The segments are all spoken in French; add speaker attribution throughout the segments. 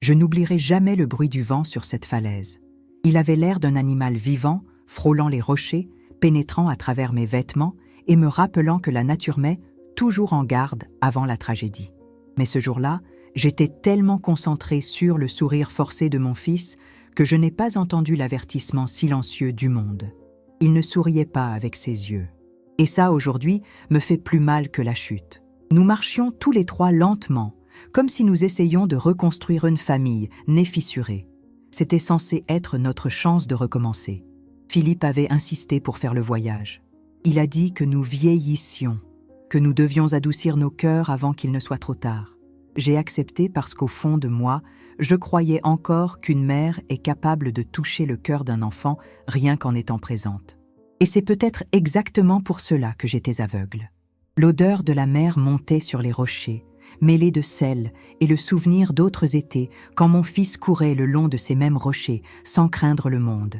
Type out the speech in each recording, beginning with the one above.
Speaker 1: Je n'oublierai jamais le bruit du vent sur cette falaise. Il avait l'air d'un animal vivant, frôlant les rochers, pénétrant à travers mes vêtements et me rappelant que la nature met toujours en garde avant la tragédie. Mais ce jour-là, j'étais tellement concentrée sur le sourire forcé de mon fils que je n'ai pas entendu l'avertissement silencieux du monde. Il ne souriait pas avec ses yeux. Et ça, aujourd'hui, me fait plus mal que la chute. Nous marchions tous les trois lentement, comme si nous essayions de reconstruire une famille née fissurée. C'était censé être notre chance de recommencer. Philippe avait insisté pour faire le voyage. Il a dit que nous vieillissions, que nous devions adoucir nos cœurs avant qu'il ne soit trop tard. J'ai accepté parce qu'au fond de moi, je croyais encore qu'une mère est capable de toucher le cœur d'un enfant rien qu'en étant présente. Et c'est peut-être exactement pour cela que j'étais aveugle. L'odeur de la mer montait sur les rochers, mêlée de sel et le souvenir d'autres étés quand mon fils courait le long de ces mêmes rochers sans craindre le monde.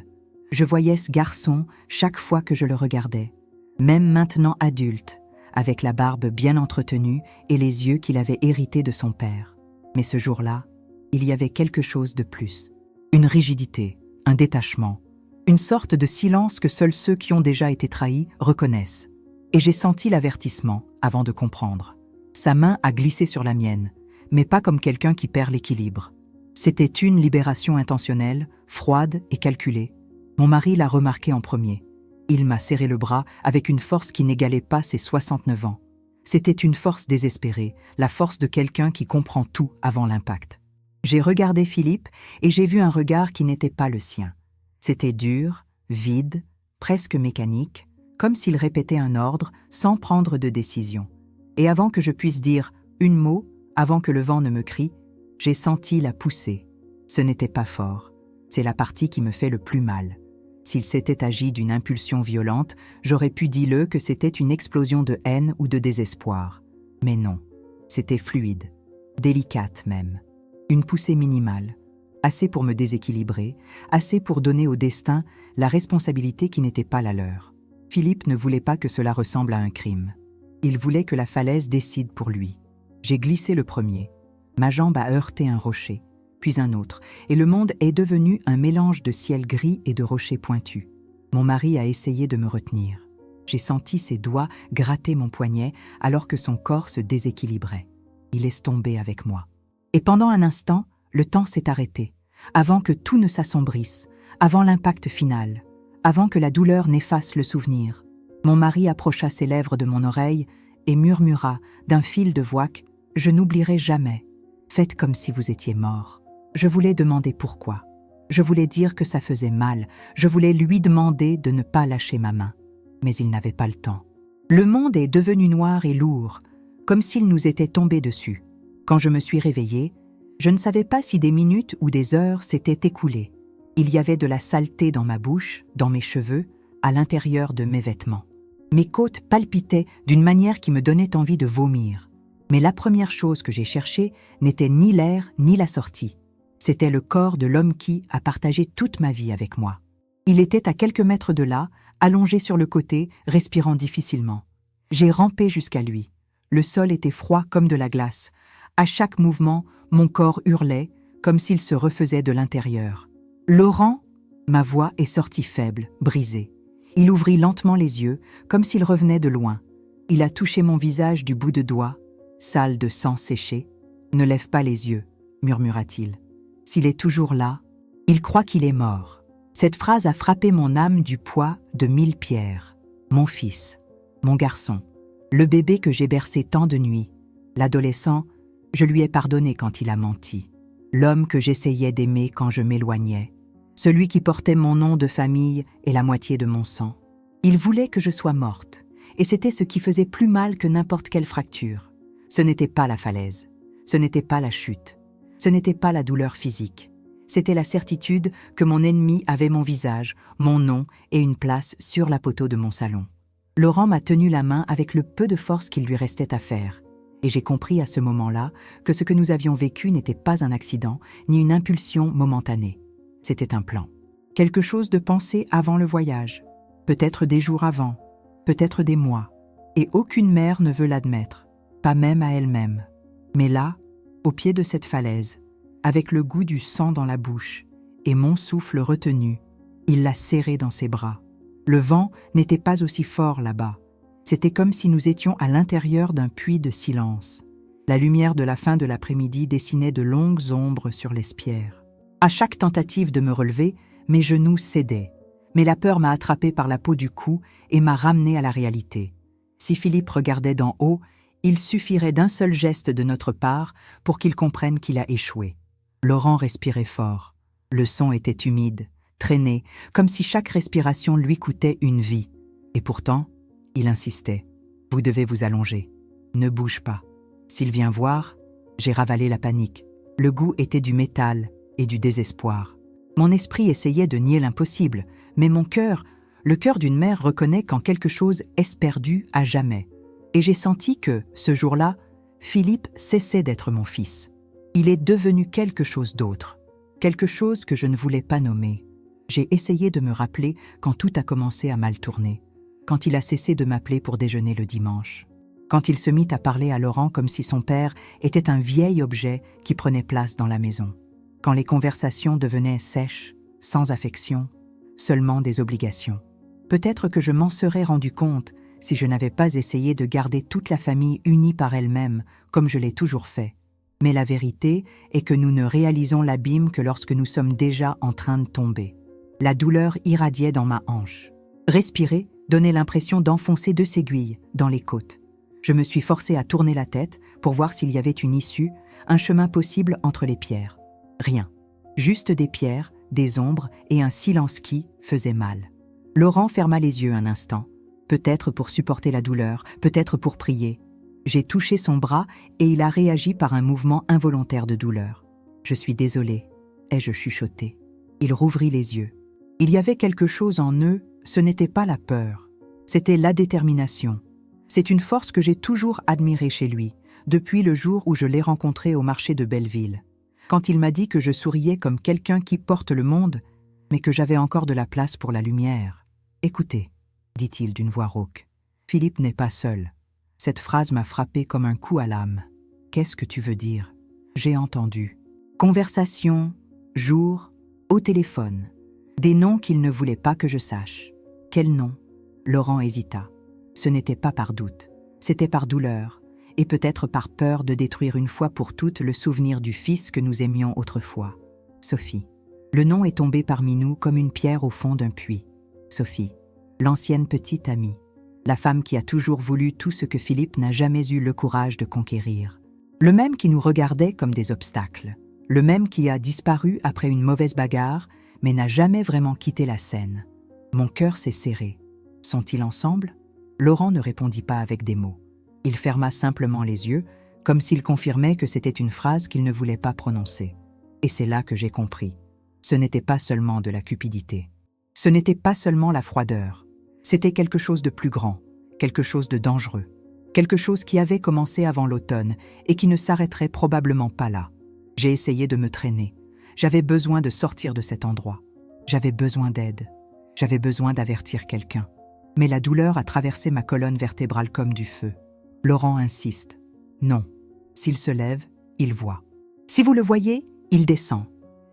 Speaker 1: Je voyais ce garçon chaque fois que je le regardais, même maintenant adulte, avec la barbe bien entretenue et les yeux qu'il avait hérités de son père. Mais ce jour-là, il y avait quelque chose de plus. Une rigidité, un détachement, une sorte de silence que seuls ceux qui ont déjà été trahis reconnaissent. Et j'ai senti l'avertissement avant de comprendre. Sa main a glissé sur la mienne, mais pas comme quelqu'un qui perd l'équilibre. C'était une libération intentionnelle, froide et calculée. Mon mari l'a remarqué en premier. Il m'a serré le bras avec une force qui n'égalait pas ses 69 ans. C'était une force désespérée, la force de quelqu'un qui comprend tout avant l'impact. J'ai regardé Philippe et j'ai vu un regard qui n'était pas le sien. C'était dur, vide, presque mécanique, comme s'il répétait un ordre sans prendre de décision. Et avant que je puisse dire une mot, avant que le vent ne me crie, j'ai senti la poussée. Ce n'était pas fort. C'est la partie qui me fait le plus mal. S'il s'était agi d'une impulsion violente, j'aurais pu dire que c'était une explosion de haine ou de désespoir. Mais non, c'était fluide, délicate même. Une poussée minimale, assez pour me déséquilibrer, assez pour donner au destin la responsabilité qui n'était pas la leur. Philippe ne voulait pas que cela ressemble à un crime. Il voulait que la falaise décide pour lui. J'ai glissé le premier. Ma jambe a heurté un rocher, puis un autre, et le monde est devenu un mélange de ciel gris et de rochers pointus. Mon mari a essayé de me retenir. J'ai senti ses doigts gratter mon poignet alors que son corps se déséquilibrait. Il laisse tomber avec moi. Et pendant un instant, le temps s'est arrêté, avant que tout ne s'assombrisse, avant l'impact final, avant que la douleur n'efface le souvenir. Mon mari approcha ses lèvres de mon oreille et murmura d'un fil de voix « Je n'oublierai jamais. Faites comme si vous étiez mort. » Je voulais demander pourquoi. Je voulais dire que ça faisait mal. Je voulais lui demander de ne pas lâcher ma main. Mais il n'avait pas le temps. Le monde est devenu noir et lourd, comme s'il nous était tombé dessus. Quand je me suis réveillée, je ne savais pas si des minutes ou des heures s'étaient écoulées. Il y avait de la saleté dans ma bouche, dans mes cheveux, à l'intérieur de mes vêtements. Mes côtes palpitaient d'une manière qui me donnait envie de vomir. Mais la première chose que j'ai cherchée n'était ni l'air ni la sortie. C'était le corps de l'homme qui a partagé toute ma vie avec moi. Il était à quelques mètres de là, allongé sur le côté, respirant difficilement. J'ai rampé jusqu'à lui. Le sol était froid comme de la glace. À chaque mouvement, mon corps hurlait, comme s'il se refaisait de l'intérieur. « Laurent !» Ma voix est sortie faible, brisée. Il ouvrit lentement les yeux, comme s'il revenait de loin. Il a touché mon visage du bout de doigt, sale de sang séché. « Ne lève pas les yeux », murmura-t-il. « S'il est toujours là, il croit qu'il est mort. » Cette phrase a frappé mon âme du poids de 1000 pierres. Mon fils, mon garçon, le bébé que j'ai bercé tant de nuits, l'adolescent, je lui ai pardonné quand il a menti. L'homme que j'essayais d'aimer quand je m'éloignais, celui qui portait mon nom de famille et la moitié de mon sang. Il voulait que je sois morte, et c'était ce qui faisait plus mal que n'importe quelle fracture. Ce n'était pas la falaise, ce n'était pas la chute, ce n'était pas la douleur physique. C'était la certitude que mon ennemi avait mon visage, mon nom et une place sur la poteau de mon salon. Laurent m'a tenu la main avec le peu de force qu'il lui restait à faire. Et j'ai compris à ce moment-là que ce que nous avions vécu n'était pas un accident, ni une impulsion momentanée. C'était un plan. Quelque chose de pensé avant le voyage. Peut-être des jours avant, peut-être des mois. Et aucune mère ne veut l'admettre, pas même à elle-même. Mais là, au pied de cette falaise, avec le goût du sang dans la bouche, et mon souffle retenu. Il l'a serré dans ses bras. Le vent n'était pas aussi fort là-bas. C'était comme si nous étions à l'intérieur d'un puits de silence. La lumière de la fin de l'après-midi dessinait de longues ombres sur l'espierre. À chaque tentative de me relever, mes genoux cédaient. Mais la peur m'a attrapé par la peau du cou et m'a ramené à la réalité. Si Philippe regardait d'en haut, il suffirait d'un seul geste de notre part pour qu'il comprenne qu'il a échoué. Laurent respirait fort. Le son était humide, traîné, comme si chaque respiration lui coûtait une vie. Et pourtant, il insistait. « Vous devez vous allonger. Ne bouge pas. » S'il vient voir, j'ai ravalé la panique. Le goût était du métal et du désespoir. Mon esprit essayait de nier l'impossible, mais mon cœur, le cœur d'une mère reconnaît quand quelque chose est perdu à jamais. Et j'ai senti que, ce jour-là, Philippe cessait d'être mon fils. Il est devenu quelque chose d'autre, quelque chose que je ne voulais pas nommer. J'ai essayé de me rappeler quand tout a commencé à mal tourner, quand il a cessé de m'appeler pour déjeuner le dimanche, quand il se mit à parler à Laurent comme si son père était un vieil objet qui prenait place dans la maison, quand les conversations devenaient sèches, sans affection, seulement des obligations. Peut-être que je m'en serais rendu compte si je n'avais pas essayé de garder toute la famille unie par elle-même, comme je l'ai toujours fait. Mais la vérité est que nous ne réalisons l'abîme que lorsque nous sommes déjà en train de tomber. La douleur irradiait dans ma hanche. Respirer donnait l'impression d'enfoncer 2 aiguilles dans les côtes. Je me suis forcé à tourner la tête pour voir s'il y avait une issue, un chemin possible entre les pierres. Rien. Juste des pierres, des ombres et un silence qui faisait mal. Laurent ferma les yeux un instant, peut-être pour supporter la douleur, peut-être pour prier. J'ai touché son bras et il a réagi par un mouvement involontaire de douleur. « Je suis désolée », ai-je chuchoté. Il rouvrit les yeux. Il y avait quelque chose en eux, ce n'était pas la peur, c'était la détermination. C'est une force que j'ai toujours admirée chez lui, depuis le jour où je l'ai rencontré au marché de Belleville. Quand il m'a dit que je souriais comme quelqu'un qui porte le monde, mais que j'avais encore de la place pour la lumière. « Écoutez », dit-il d'une voix rauque, « Philippe n'est pas seul. » Cette phrase m'a frappé comme un coup à l'âme. « Qu'est-ce que tu veux dire ?» J'ai entendu. Conversation, jour, au téléphone. Des noms qu'il ne voulait pas que je sache. Quel nom ? Laurent hésita. Ce n'était pas par doute, c'était par douleur, et peut-être par peur de détruire une fois pour toutes le souvenir du fils que nous aimions autrefois. Sophie. Le nom est tombé parmi nous comme une pierre au fond d'un puits. Sophie, l'ancienne petite amie, la femme qui a toujours voulu tout ce que Philippe n'a jamais eu le courage de conquérir. Le même qui nous regardait comme des obstacles, le même qui a disparu après une mauvaise bagarre, mais n'a jamais vraiment quitté la scène. Mon cœur s'est serré. Sont-ils ensemble ? Laurent ne répondit pas avec des mots. Il ferma simplement les yeux, comme s'il confirmait que c'était une phrase qu'il ne voulait pas prononcer. Et c'est là que j'ai compris. Ce n'était pas seulement de la cupidité. Ce n'était pas seulement la froideur. C'était quelque chose de plus grand, quelque chose de dangereux, quelque chose qui avait commencé avant l'automne et qui ne s'arrêterait probablement pas là. J'ai essayé de me traîner. J'avais besoin de sortir de cet endroit. J'avais besoin d'aide. J'avais besoin d'avertir quelqu'un. Mais la douleur a traversé ma colonne vertébrale comme du feu. Laurent insiste. Non. S'il se lève, il voit. Si vous le voyez, il descend.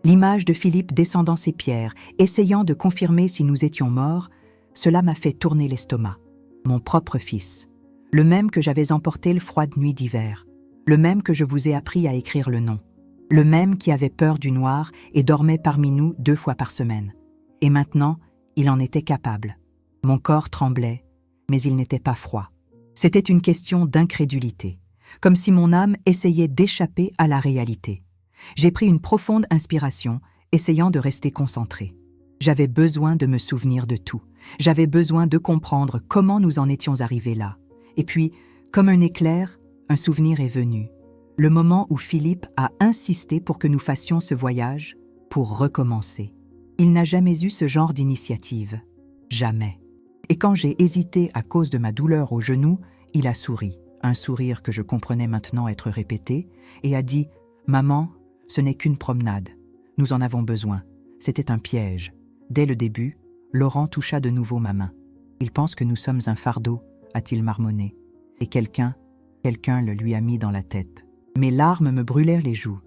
Speaker 1: L'image de Philippe descendant ses pierres, essayant de confirmer si nous étions morts, cela m'a fait tourner l'estomac. Mon propre fils. Le même que j'avais emporté le froide nuit d'hiver. Le même que je vous ai appris à écrire le nom. Le même qui avait peur du noir et dormait parmi nous 2 fois par semaine. Et maintenant, il en était capable. Mon corps tremblait, mais il n'était pas froid. C'était une question d'incrédulité, comme si mon âme essayait d'échapper à la réalité. J'ai pris une profonde inspiration, essayant de rester concentré. J'avais besoin de me souvenir de tout. J'avais besoin de comprendre comment nous en étions arrivés là. Et puis, comme un éclair, un souvenir est venu. Le moment où Philippe a insisté pour que nous fassions ce voyage, pour recommencer. Il n'a jamais eu ce genre d'initiative. Jamais. Et quand j'ai hésité à cause de ma douleur au genou, il a souri, un sourire que je comprenais maintenant être répété, et a dit « Maman, ce n'est qu'une promenade. Nous en avons besoin. C'était un piège. » Dès le début, Laurent toucha de nouveau ma main. « Il pense que nous sommes un fardeau, a-t-il marmonné. Et quelqu'un le lui a mis dans la tête. » Mes larmes me brûlèrent les joues.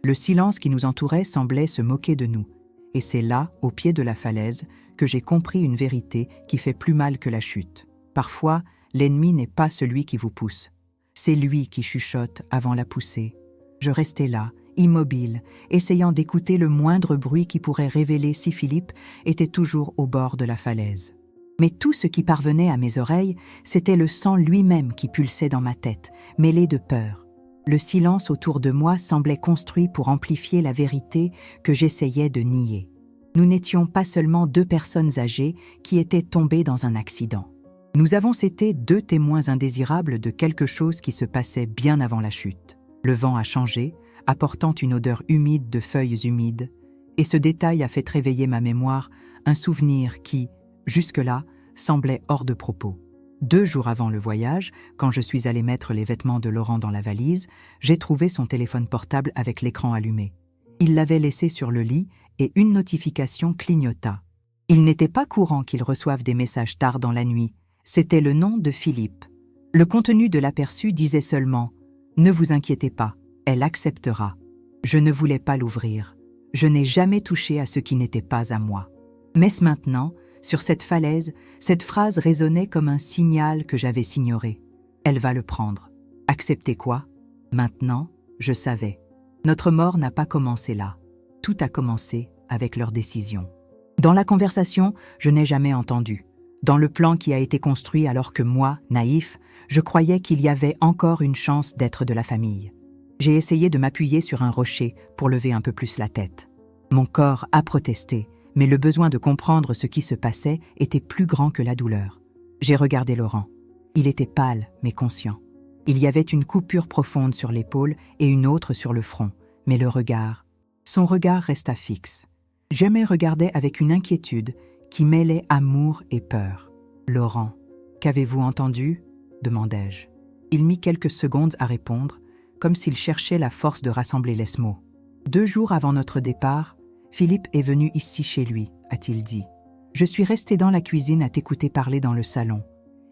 Speaker 1: Le silence qui nous entourait semblait se moquer de nous. Et c'est là, au pied de la falaise, que j'ai compris une vérité qui fait plus mal que la chute. Parfois, l'ennemi n'est pas celui qui vous pousse. C'est lui qui chuchote avant la poussée. Je restais là, immobile, essayant d'écouter le moindre bruit qui pourrait révéler si Philippe était toujours au bord de la falaise. Mais tout ce qui parvenait à mes oreilles, c'était le sang lui-même qui pulsait dans ma tête, mêlé de peur. Le silence autour de moi semblait construit pour amplifier la vérité que j'essayais de nier. Nous n'étions pas seulement deux personnes âgées qui étaient tombées dans un accident. Nous avons été deux témoins indésirables de quelque chose qui se passait bien avant la chute. Le vent a changé, apportant une odeur humide de feuilles humides, et ce détail a fait réveiller ma mémoire un souvenir qui, jusque-là, semblait hors de propos. 2 jours avant le voyage, quand je suis allé mettre les vêtements de Laurent dans la valise, j'ai trouvé son téléphone portable avec l'écran allumé. Il l'avait laissé sur le lit et une notification clignota. Il n'était pas courant qu'il reçoive des messages tard dans la nuit. C'était le nom de Philippe. Le contenu de l'aperçu disait seulement « Ne vous inquiétez pas, elle acceptera ». Je ne voulais pas l'ouvrir. Je n'ai jamais touché à ce qui n'était pas à moi. Mais maintenant, sur cette falaise, cette phrase résonnait comme un signal que j'avais ignoré. Elle va le prendre. Accepter quoi? Maintenant, je savais. Notre mort n'a pas commencé là. Tout a commencé avec leur décision. Dans la conversation, je n'ai jamais entendu. Dans le plan qui a été construit alors que moi, naïf, je croyais qu'il y avait encore une chance d'être de la famille. J'ai essayé de m'appuyer sur un rocher pour lever un peu plus la tête. Mon corps a protesté, mais le besoin de comprendre ce qui se passait était plus grand que la douleur. J'ai regardé Laurent. Il était pâle, mais conscient. Il y avait une coupure profonde sur l'épaule et une autre sur le front, mais son regard resta fixe. Je me regardais avec une inquiétude qui mêlait amour et peur. « Laurent, qu'avez-vous entendu ?» demandai-je. Il mit quelques secondes à répondre, comme s'il cherchait la force de rassembler les mots. 2 jours avant notre départ, Philippe est venu ici chez lui, a-t-il dit. Je suis resté dans la cuisine à t'écouter parler dans le salon.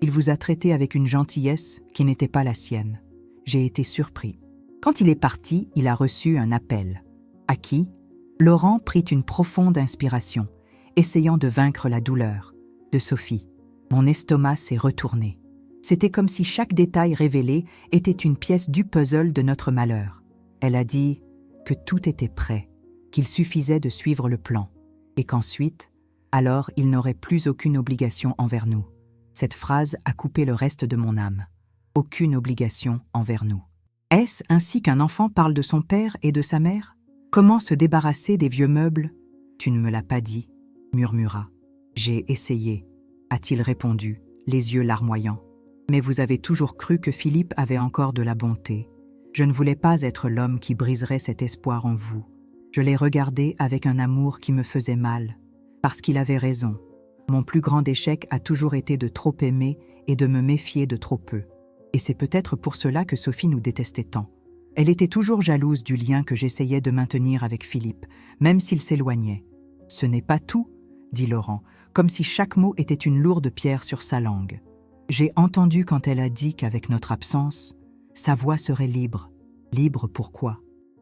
Speaker 1: Il vous a traité avec une gentillesse qui n'était pas la sienne. J'ai été surpris. Quand il est parti, il a reçu un appel. À qui? Laurent prit une profonde inspiration, essayant de vaincre la douleur. De Sophie. Mon estomac s'est retourné. C'était comme si chaque détail révélé était une pièce du puzzle de notre malheur. Elle a dit que tout était prêt, qu'il suffisait de suivre le plan, et qu'ensuite, alors il n'aurait plus aucune obligation envers nous. Cette phrase a coupé le reste de mon âme. Aucune obligation envers nous. Est-ce ainsi qu'un enfant parle de son père et de sa mère? Comment se débarrasser des vieux meubles? Tu ne me l'as pas dit, murmura. J'ai essayé, a-t-il répondu, les yeux larmoyants. Mais vous avez toujours cru que Philippe avait encore de la bonté. Je ne voulais pas être l'homme qui briserait cet espoir en vous. Je l'ai regardé avec un amour qui me faisait mal, parce qu'il avait raison. Mon plus grand échec a toujours été de trop aimer et de me méfier de trop peu. Et c'est peut-être pour cela que Sophie nous détestait tant. Elle était toujours jalouse du lien que j'essayais de maintenir avec Philippe, même s'il s'éloignait. « Ce n'est pas tout », dit Laurent, comme si chaque mot était une lourde pierre sur sa langue. J'ai entendu quand elle a dit qu'avec notre absence, sa voix serait libre. Libre pourquoi?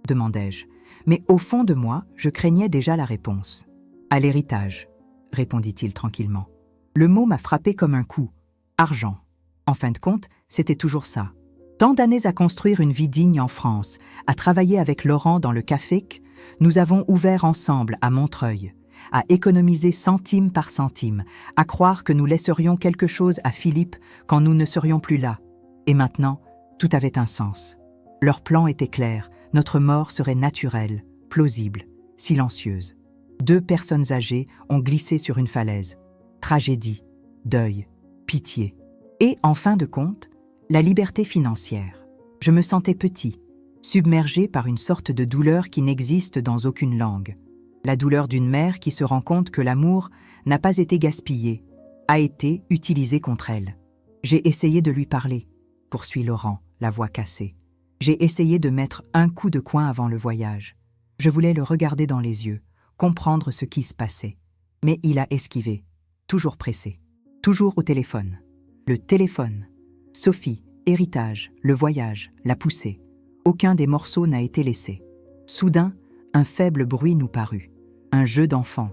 Speaker 1: Demandai-je. Mais au fond de moi, je craignais déjà la réponse. À l'héritage, répondit-il tranquillement. Le mot m'a frappé comme un coup. Argent. En fin de compte, c'était toujours ça. Tant d'années à construire une vie digne en France, à travailler avec Laurent dans le CAFEC, nous avons ouvert ensemble à Montreuil, à économiser centime par centime, à croire que nous laisserions quelque chose à Philippe quand nous ne serions plus là. Et maintenant, tout avait un sens. Leur plan était clair, notre mort serait naturelle, plausible, silencieuse. 2 personnes âgées ont glissé sur une falaise. Tragédie, deuil, pitié. Et, en fin de compte, la liberté financière. Je me sentais petit, submergé par une sorte de douleur qui n'existe dans aucune langue. La douleur d'une mère qui se rend compte que l'amour n'a pas été gaspillé, a été utilisé contre elle. J'ai essayé de lui parler, poursuit Laurent, la voix cassée. J'ai essayé de mettre un coup de coin avant le voyage. Je voulais le regarder dans les yeux, comprendre ce qui se passait. Mais il a esquivé, toujours pressé, toujours au téléphone. Le téléphone. Sophie, héritage, le voyage, la poussée. Aucun des morceaux n'a été laissé. Soudain, un faible bruit nous parut. Un jeu d'enfant,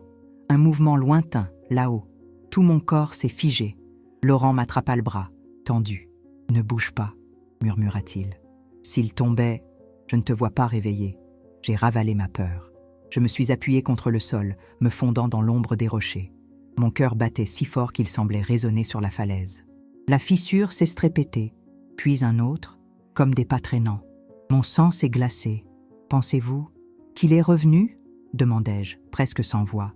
Speaker 1: un mouvement lointain, là-haut. Tout mon corps s'est figé. Laurent m'attrapa le bras, tendu. « Ne bouge pas », murmura-t-il. « S'il tombait, je ne te vois pas réveillé. » J'ai ravalé ma peur. Je me suis appuyé contre le sol, me fondant dans l'ombre des rochers. Mon cœur battait si fort qu'il semblait résonner sur la falaise. La fissure s'estrépétait, puis un autre, comme des pas traînants. Mon sang s'est glacé. « Pensez-vous qu'il est revenu ?» demandai-je, presque sans voix.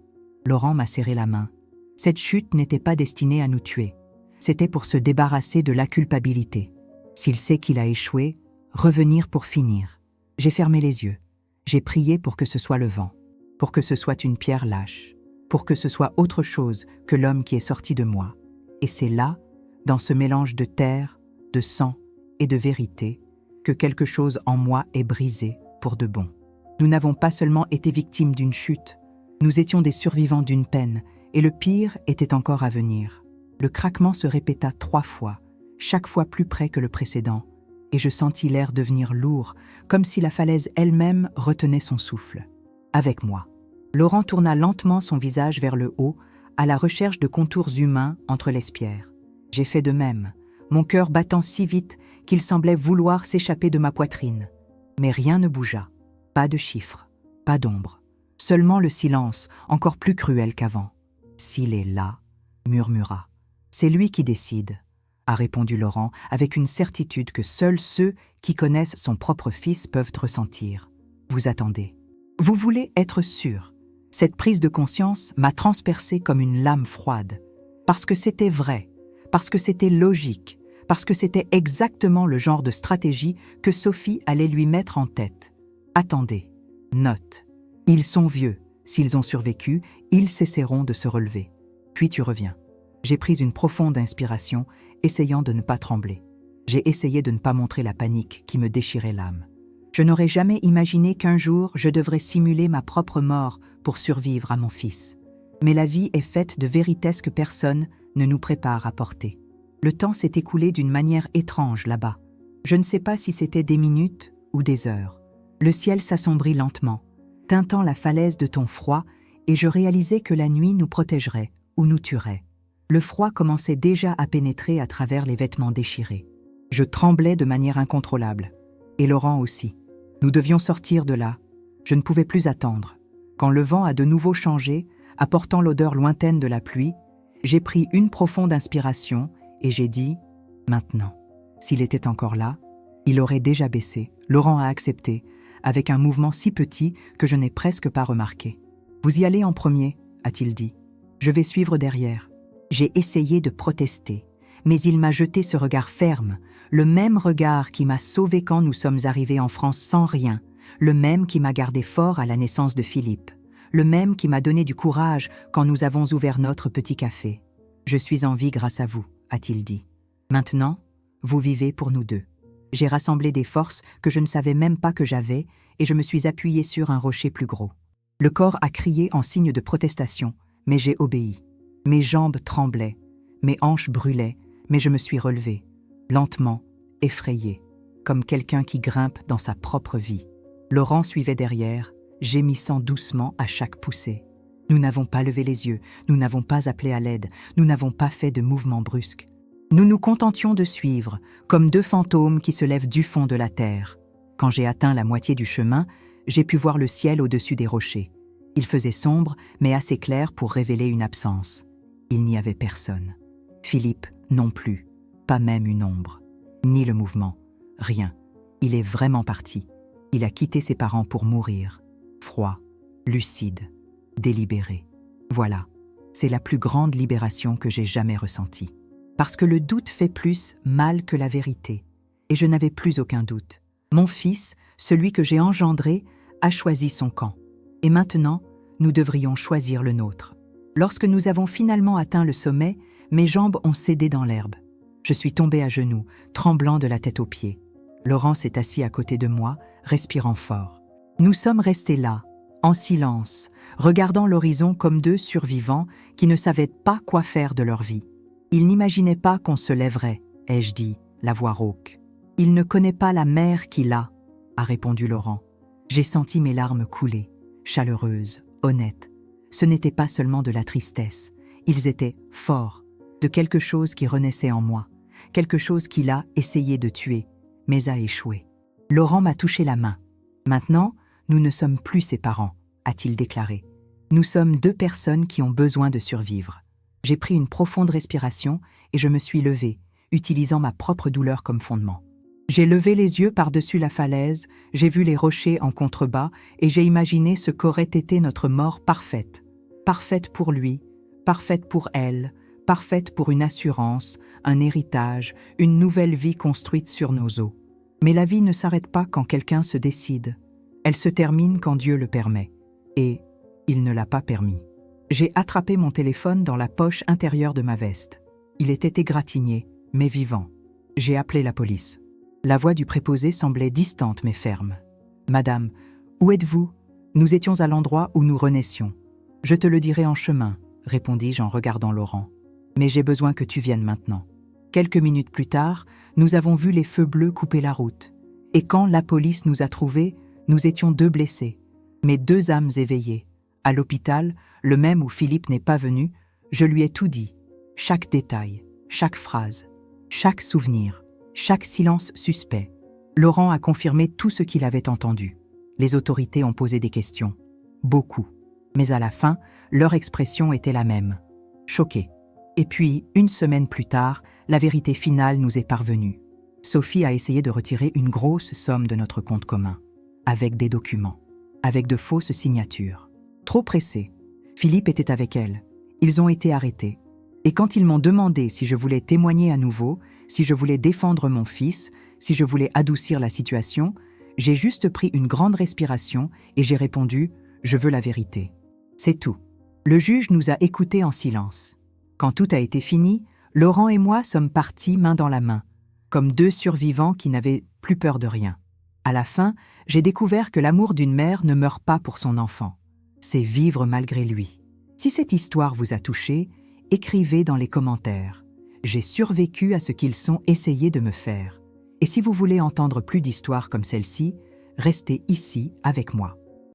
Speaker 1: Laurent m'a serré la main. Cette chute n'était pas destinée à nous tuer. C'était pour se débarrasser de la culpabilité. S'il sait qu'il a échoué, revenir pour finir. J'ai fermé les yeux. J'ai prié pour que ce soit le vent, pour que ce soit une pierre lâche, pour que ce soit autre chose que l'homme qui est sorti de moi. Et c'est là, dans ce mélange de terre, de sang et de vérité, que quelque chose en moi est brisé pour de bon. Nous n'avons pas seulement été victimes d'une chute, nous étions des survivants d'une peine, et le pire était encore à venir. Le craquement se répéta 3 fois, chaque fois plus près que le précédent, et je sentis l'air devenir lourd, comme si la falaise elle-même retenait son souffle. Avec moi. Laurent tourna lentement son visage vers le haut, à la recherche de contours humains entre les pierres. J'ai fait de même, mon cœur battant si vite qu'il semblait vouloir s'échapper de ma poitrine. Mais rien ne bougea. Pas de chiffres, pas d'ombre. Seulement le silence, encore plus cruel qu'avant. « S'il est là, » murmura. « C'est lui qui décide, » a répondu Laurent avec une certitude que seuls ceux qui connaissent son propre fils peuvent ressentir. « Vous attendez. Vous voulez être sûr. » Cette prise de conscience m'a transpercé comme une lame froide. Parce que c'était vrai, parce que c'était logique, parce que c'était exactement le genre de stratégie que Sophie allait lui mettre en tête. Attendez, note. Ils sont vieux. S'ils ont survécu, ils cesseront de se relever. Puis tu reviens. J'ai pris une profonde inspiration, essayant de ne pas trembler. J'ai essayé de ne pas montrer la panique qui me déchirait l'âme. Je n'aurais jamais imaginé qu'un jour je devrais simuler ma propre mort pour survivre à mon fils. Mais la vie est faite de véritesses que personne ne nous prépare à porter. Le temps s'est écoulé d'une manière étrange là-bas. Je ne sais pas si c'était des minutes ou des heures. Le ciel s'assombrit lentement, teintant la falaise de ton froid, et je réalisais que la nuit nous protégerait ou nous tuerait. Le froid commençait déjà à pénétrer à travers les vêtements déchirés. Je tremblais de manière incontrôlable. Et Laurent aussi. Nous devions sortir de là. Je ne pouvais plus attendre. Quand le vent a de nouveau changé, apportant l'odeur lointaine de la pluie, j'ai pris une profonde inspiration et j'ai dit « Maintenant ». S'il était encore là, il aurait déjà baissé. Laurent a accepté, avec un mouvement si petit que je n'ai presque pas remarqué. « Vous y allez en premier », a-t-il dit. « Je vais suivre derrière. » J'ai essayé de protester, mais il m'a jeté ce regard ferme, le même regard qui m'a sauvé quand nous sommes arrivés en France sans rien, le même qui m'a gardé fort à la naissance de Philippe, le même qui m'a donné du courage quand nous avons ouvert notre petit café. « Je suis en vie grâce à vous », a-t-il dit. « Maintenant, vous vivez pour nous deux. » J'ai rassemblé des forces que je ne savais même pas que j'avais et je me suis appuyé sur un rocher plus gros. Le corps a crié en signe de protestation, mais j'ai obéi. Mes jambes tremblaient, mes hanches brûlaient, mais je me suis relevé, lentement, effrayé, comme quelqu'un qui grimpe dans sa propre vie. Laurent suivait derrière, gémissant doucement à chaque poussée. Nous n'avons pas levé les yeux, nous n'avons pas appelé à l'aide, nous n'avons pas fait de mouvements brusques. Nous nous contentions de suivre, comme 2 fantômes qui se lèvent du fond de la terre. Quand j'ai atteint la moitié du chemin, j'ai pu voir le ciel au-dessus des rochers. Il faisait sombre, mais assez clair pour révéler une absence. Il n'y avait personne. Philippe non plus, pas même une ombre. Ni le mouvement, rien. Il est vraiment parti. Il a quitté ses parents pour mourir. Froid, lucide, délibéré. Voilà, c'est la plus grande libération que j'ai jamais ressentie. Parce que le doute fait plus mal que la vérité. Et je n'avais plus aucun doute. Mon fils, celui que j'ai engendré, a choisi son camp. Et maintenant, nous devrions choisir le nôtre. Lorsque nous avons finalement atteint le sommet, mes jambes ont cédé dans l'herbe. Je suis tombé à genoux, tremblant de la tête aux pieds. Laurent s'est assis à côté de moi, respirant fort. Nous sommes restés là, en silence, regardant l'horizon comme 2 survivants qui ne savaient pas quoi faire de leur vie. Ils n'imaginaient pas qu'on se lèverait, ai-je dit, la voix rauque. « Il ne connaît pas la mère qu'il a », a répondu Laurent. J'ai senti mes larmes couler, chaleureuses, honnêtes. Ce n'était pas seulement de la tristesse, ils étaient forts, de quelque chose qui renaissait en moi, quelque chose qu'il a essayé de tuer, mais a échoué. Laurent m'a touché la main. Maintenant, nous ne sommes plus ses parents, a-t-il déclaré. Nous sommes deux personnes qui ont besoin de survivre. J'ai pris une profonde respiration et je me suis levée, utilisant ma propre douleur comme fondement. J'ai levé les yeux par-dessus la falaise, j'ai vu les rochers en contrebas et j'ai imaginé ce qu'aurait été notre mort parfaite. Parfaite pour lui, parfaite pour elle, parfaite pour une assurance, un héritage, une nouvelle vie construite sur nos os. Mais la vie ne s'arrête pas quand quelqu'un se décide. Elle se termine quand Dieu le permet. Et il ne l'a pas permis. J'ai attrapé mon téléphone dans la poche intérieure de ma veste. Il était égratigné, mais vivant. J'ai appelé la police. La voix du préposé semblait distante mais ferme. « Madame, où êtes-vous ? Nous étions à l'endroit où nous renaissions. »« Je te le dirai en chemin, » répondis-je en regardant Laurent. « Mais j'ai besoin que tu viennes maintenant. » Quelques minutes plus tard, nous avons vu les feux bleus couper la route. Et quand la police nous a trouvés, nous étions 2 blessés, mais 2 âmes éveillées. À l'hôpital, le même où Philippe n'est pas venu, je lui ai tout dit. Chaque détail, chaque phrase, chaque souvenir, chaque silence suspect. Laurent a confirmé tout ce qu'il avait entendu. Les autorités ont posé des questions. Beaucoup. Mais à la fin, leur expression était la même. Choqués. Et puis, 1 semaine plus tard, la vérité finale nous est parvenue. Sophie a essayé de retirer une grosse somme de notre compte commun, avec des documents, avec de fausses signatures. Trop pressée, Philippe était avec elle. Ils ont été arrêtés. Et quand ils m'ont demandé si je voulais témoigner à nouveau, si je voulais défendre mon fils, si je voulais adoucir la situation, j'ai juste pris une grande respiration et j'ai répondu « Je veux la vérité ». C'est tout. Le juge nous a écoutés en silence. Quand tout a été fini, Laurent et moi sommes partis main dans la main, comme 2 survivants qui n'avaient plus peur de rien. À la fin, j'ai découvert que l'amour d'une mère ne meurt pas pour son enfant. C'est vivre malgré lui. Si cette histoire vous a touché, écrivez dans les commentaires. J'ai survécu à ce qu'ils ont essayé de me faire. Et si vous voulez entendre plus d'histoires comme celle-ci, restez ici avec moi.